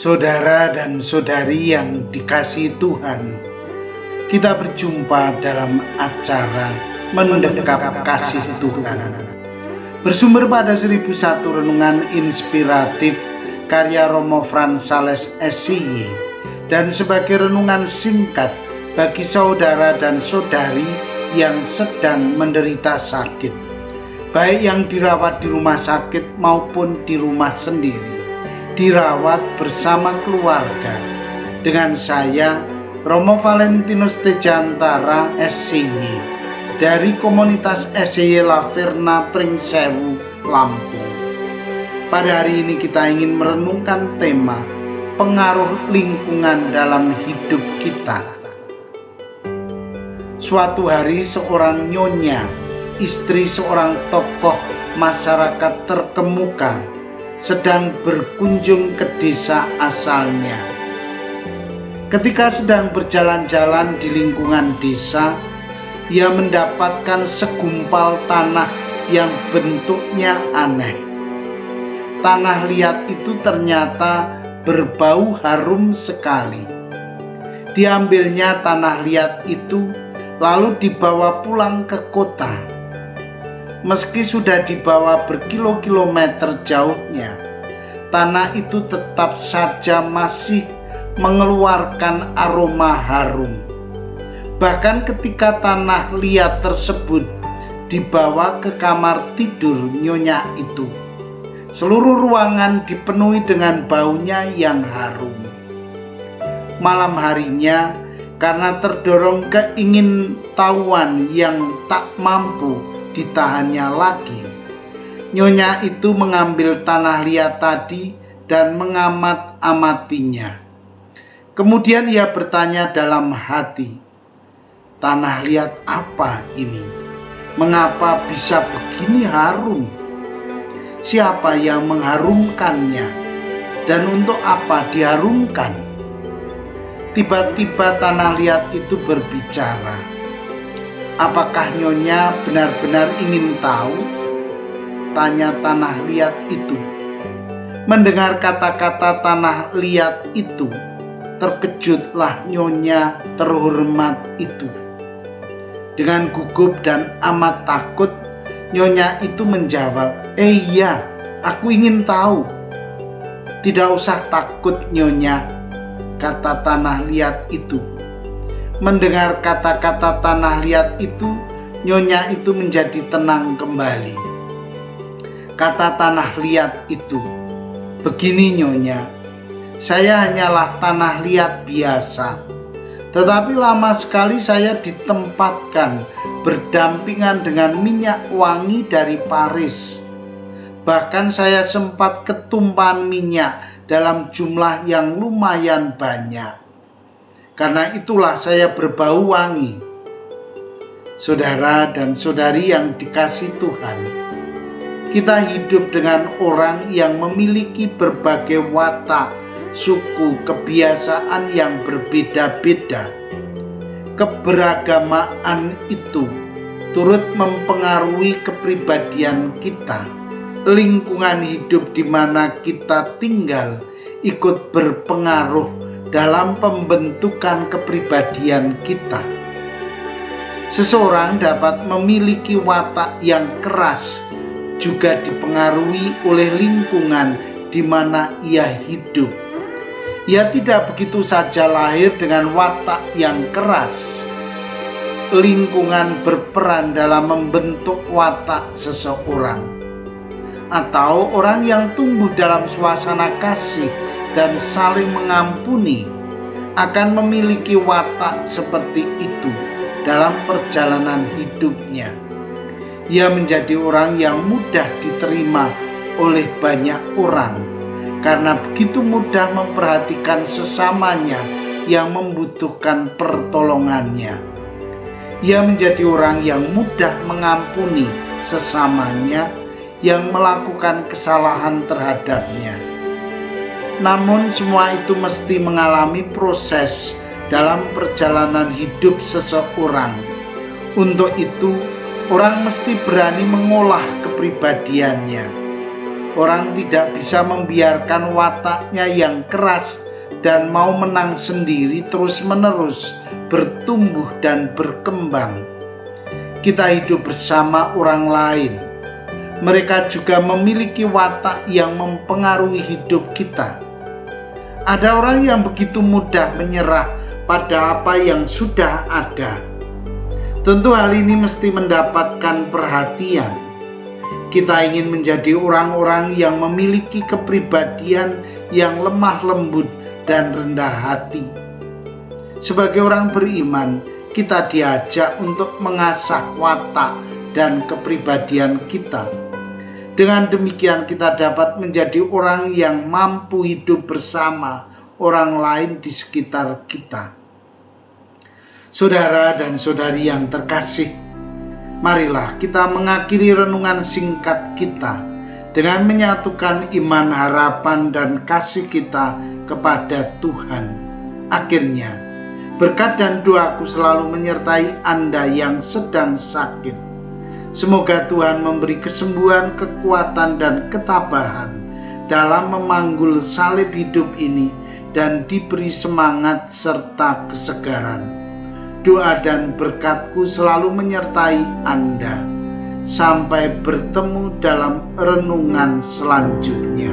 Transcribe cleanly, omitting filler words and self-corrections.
Saudara dan saudari yang dikasihi Tuhan, kita berjumpa dalam acara Mendekap Kasih Tuhan. Bersumber pada 1001 renungan inspiratif karya Romo Frans Sales SCY dan sebagai renungan singkat bagi saudara dan saudari yang sedang menderita sakit, baik yang dirawat di rumah sakit maupun di rumah sendiri, dirawat bersama keluarga. Dengan saya, Romo Valentinus Tejantara SCY dari komunitas SCY Laverna Pringsewu, Lampung. Pada hari ini kita ingin merenungkan tema pengaruh lingkungan dalam hidup kita. Suatu hari seorang nyonya, istri seorang tokoh masyarakat terkemuka, sedang berkunjung ke desa asalnya. Ketika sedang berjalan-jalan di lingkungan desa, ia mendapatkan segumpal tanah yang bentuknya aneh. Tanah liat itu ternyata berbau harum sekali. Diambilnya tanah liat itu, lalu dibawa pulang ke kota. Meski sudah dibawa berkilo-kilometer jauhnya, tanah itu tetap saja masih mengeluarkan aroma harum. Bahkan ketika tanah liat tersebut dibawa ke kamar tidur nyonya itu, seluruh ruangan dipenuhi dengan baunya yang harum. Malam harinya, karena terdorong keingintahuan yang tak mampu ditahannya lagi, nyonya itu mengambil tanah liat tadi dan mengamat-amatinya. Kemudian ia bertanya dalam hati, "Tanah liat apa ini? Mengapa bisa begini harum? Siapa yang mengharumkannya? Dan untuk apa diharumkan?" Tiba-tiba tanah liat itu berbicara. "Apakah nyonya benar-benar ingin tahu?" tanya tanah liat itu. Mendengar kata-kata tanah liat itu, terkejutlah nyonya terhormat itu. Dengan gugup dan amat takut, nyonya itu menjawab, "Iya, aku ingin tahu." "Tidak usah takut nyonya," kata tanah liat itu. Mendengar kata-kata tanah liat itu, nyonya itu menjadi tenang kembali. Kata tanah liat itu, "Begini nyonya, saya hanyalah tanah liat biasa, tetapi lama sekali saya ditempatkan berdampingan dengan minyak wangi dari Paris. Bahkan saya sempat ketumpahan minyak dalam jumlah yang lumayan banyak. Karena itulah saya berbau wangi." Saudara dan saudari yang dikasihi Tuhan, kita hidup dengan orang yang memiliki berbagai watak, suku, kebiasaan yang berbeda-beda. Keberagamaan itu turut mempengaruhi kepribadian kita. Lingkungan hidup di mana kita tinggal ikut berpengaruh dalam pembentukan kepribadian kita. Seseorang dapat memiliki watak yang keras, juga dipengaruhi oleh lingkungan di mana ia hidup. Ia tidak begitu saja lahir dengan watak yang keras. Lingkungan berperan dalam membentuk watak seseorang. Atau orang yang tumbuh dalam suasana kasih dan saling mengampuni akan memiliki watak seperti itu dalam perjalanan hidupnya. Ia menjadi orang yang mudah diterima oleh banyak orang karena begitu mudah memperhatikan sesamanya yang membutuhkan pertolongannya. Ia menjadi orang yang mudah mengampuni sesamanya yang melakukan kesalahan terhadapnya. Namun semua itu mesti mengalami proses dalam perjalanan hidup seseorang. Untuk itu, orang mesti berani mengolah kepribadiannya. Orang tidak bisa membiarkan wataknya yang keras dan mau menang sendiri terus-menerus bertumbuh dan berkembang. Kita hidup bersama orang lain. Mereka juga memiliki watak yang mempengaruhi hidup kita. Ada orang yang begitu mudah menyerah pada apa yang sudah ada. Tentu hal ini mesti mendapatkan perhatian. Kita ingin menjadi orang-orang yang memiliki kepribadian yang lemah lembut dan rendah hati. Sebagai orang beriman, kita diajak untuk mengasah watak dan kepribadian kita. Dengan demikian kita dapat menjadi orang yang mampu hidup bersama orang lain di sekitar kita. Saudara dan saudari yang terkasih, marilah kita mengakhiri renungan singkat kita dengan menyatukan iman, harapan, dan kasih kita kepada Tuhan. Akhirnya, berkat dan doaku selalu menyertai Anda yang sedang sakit. Semoga Tuhan memberi kesembuhan, kekuatan, dan ketabahan dalam memanggul salib hidup ini dan diberi semangat serta kesegaran. Doa dan berkatku selalu menyertai Anda. Sampai bertemu dalam renungan selanjutnya.